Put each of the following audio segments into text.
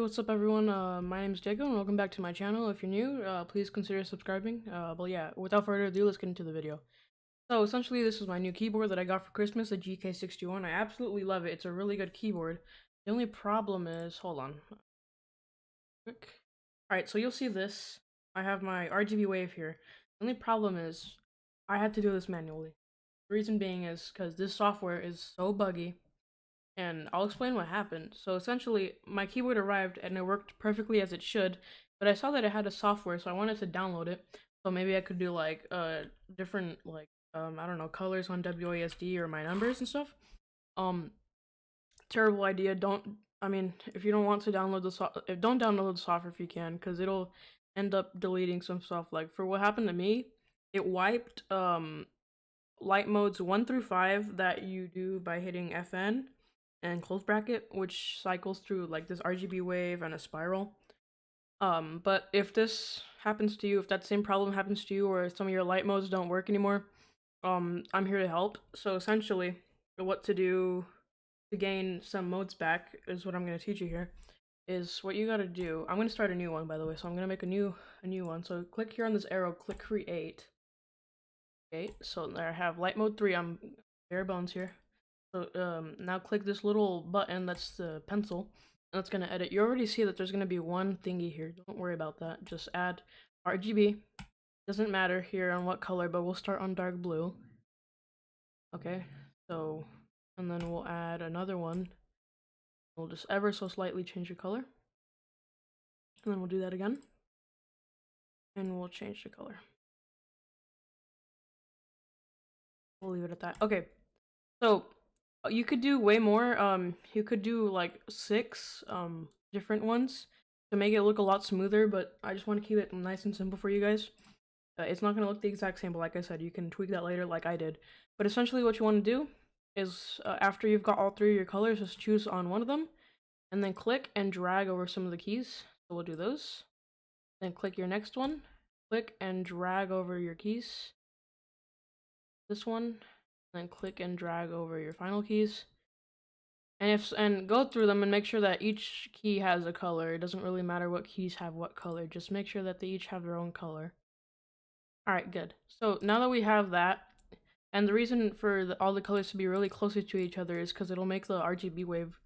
Hey, what's up everyone? My name is Jacob and welcome back to my channel. If you're new, please consider subscribing. But yeah, without further ado, let's get into the video. So essentially, this is my new keyboard that I got for Christmas, the Gk61. I absolutely love it. It's a really good keyboard. The only problem is, hold on, quick. Alright, so you'll see this. I have my RGB wave here. The only problem is, I had to do this manually. The reason being is because this software is so buggy and I'll explain what happened. So essentially, my keyboard arrived and it worked perfectly as it should, but I saw that it had a software, so I wanted to download it. So maybe I could do like different like I don't know, colors on WASD or my numbers and stuff. Um Terrible idea. Don't I mean, if you don't want to download the don't download the software if you can, because it'll end up deleting some stuff. Like for what happened to me, it wiped light modes 1 through 5 that you do by hitting FN and close bracket, which cycles through like this RGB wave and a spiral. But if this happens to you, if that same problem happens to you, or some of your light modes don't work anymore, I'm here to help. So essentially, what to do to gain some modes back is what I'm going to teach you here. Is what you got to do. I'm going to start a new one, by the way. So I'm going to make a new one. So click here on this arrow, click create. Okay, so there I have light mode 3. I'm bare bones here. So now click this little button that's the pencil, and that's gonna edit. You already see that there's gonna be one thingy here. Don't worry about that. Just add RGB. Doesn't matter here on what color, but we'll start on dark blue. Okay, so and then we'll add another one. We'll just ever so slightly change the color, and then we'll do that again, and we'll change the color. We'll leave it at that. Okay, so you could do way more. You could do like 6 different ones to make it look a lot smoother, but I just want to keep it nice and simple for you guys. It's not going to look the exact same, but like I said, you can tweak that later like I did. But essentially what you want to do is after you've got all 3 of your colors, just choose on one of them and then click and drag over some of the keys. So we'll do those. Then click your next one, click and drag over your keys. This one, then click and drag over your final keys. And go through them and make sure that each key has a color. It doesn't really matter what keys have what color. Just make sure that they each have their own color. Alright, good. So now that we have that, and the reason for all the colors to be really closer to each other is because it'll make the RGB wave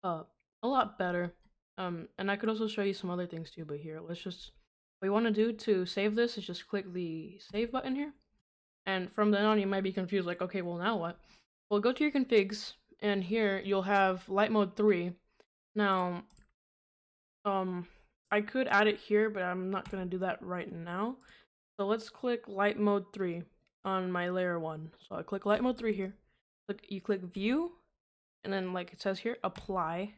a lot better. And I could also show you some other things too, but here, let's just, what you want to do to save this is just click the save button here. And from then on, you might be confused, like, okay, well now what? Well, go to your configs, and here you'll have light mode 3. Now, I could add it here, but I'm not gonna do that right now. So let's click light mode 3 on my layer 1. So I click light mode 3 here. You click view, and then like it says here, apply.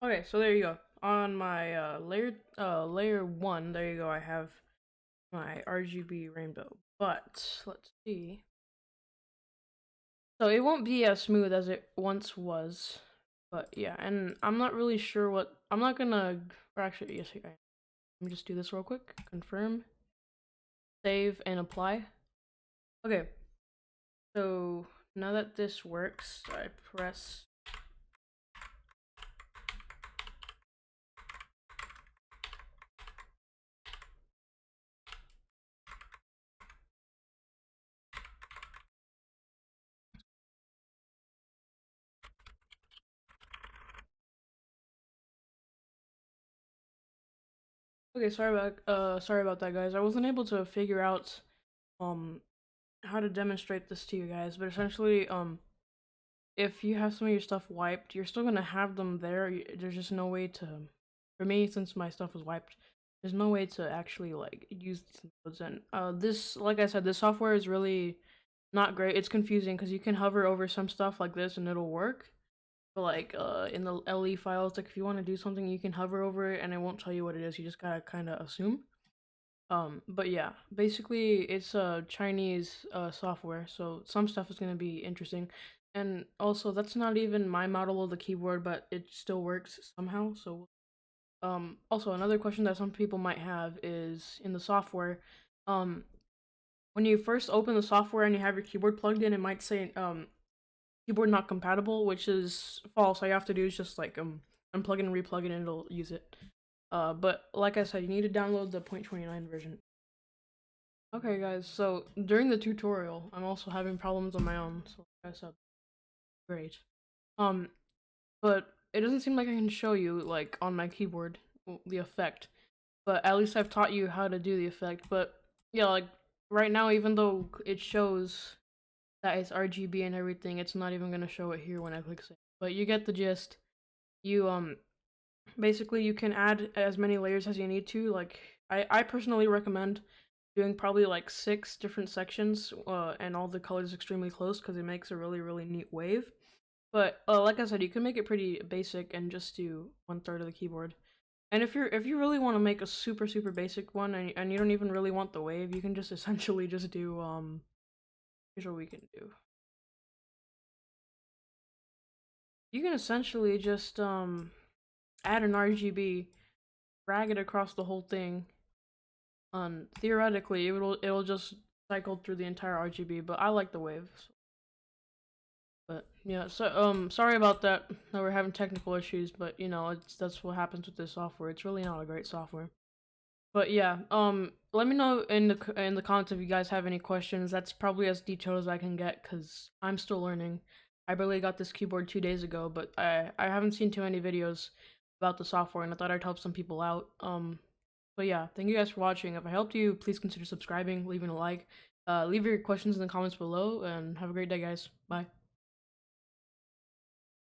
Okay, so there you go. On my layer 1, there you go. I have my RGB rainbow. But let's see. So it won't be as smooth as it once was. But yeah, and I'm not really sure what I'm not gonna, or actually yes, let me just do this real quick. Confirm, save, and apply. Okay, so now that this works, I press. Okay, sorry about that, guys. I wasn't able to figure out how to demonstrate this to you guys, but essentially if you have some of your stuff wiped, you're still gonna have them there. There's just no way to, for me, since my stuff was wiped, there's no way to actually like use these nodes. And this, like I said, this software is really not great. It's confusing because you can hover over some stuff like this and it'll work. But like in the LE files, like if you want to do something, you can hover over it and it won't tell you what it is. You just gotta kind of assume. But yeah, basically it's a Chinese software, so some stuff is gonna be interesting. And also, that's not even my model of the keyboard, but it still works somehow. So also another question that some people might have is in the software, um when you first open the software and you have your keyboard plugged in, it might say keyboard not compatible, which is false. All you have to do is just like unplug it and replug it and it'll use it. But like I said, you need to download the 0.29 version. Okay guys, so during the tutorial, I'm also having problems on my own, so like I said, great. Um, but it doesn't seem like I can show you, like, on my keyboard, the effect. But at least I've taught you how to do the effect. But yeah, like, right now, even though it shows that it's RGB and everything, it's not even gonna show it here when I click save. But you get the gist. You, basically you can add as many layers as you need to. Like, I personally recommend doing probably like 6 different sections, and all the colors extremely close because it makes a really neat wave. But like I said, you can make it pretty basic and just do 1/3 of the keyboard. And if you really want to make a super basic one and you don't even really want the wave, you can just essentially just do here's what we can do. You can essentially just add an RGB, drag it across the whole thing. Theoretically it'll just cycle through the entire RGB, but I like the wave. So. But yeah, so sorry about that. That we're having technical issues, but you know, that's what happens with this software. It's really not a great software. But yeah, let me know in the comments if you guys have any questions. That's probably as detailed as I can get because I'm still learning. I barely got this keyboard 2 days ago, but I haven't seen too many videos about the software, and I thought I'd help some people out. But yeah, thank you guys for watching. If I helped you, please consider subscribing, leaving a like, leave your questions in the comments below, and have a great day, guys. Bye.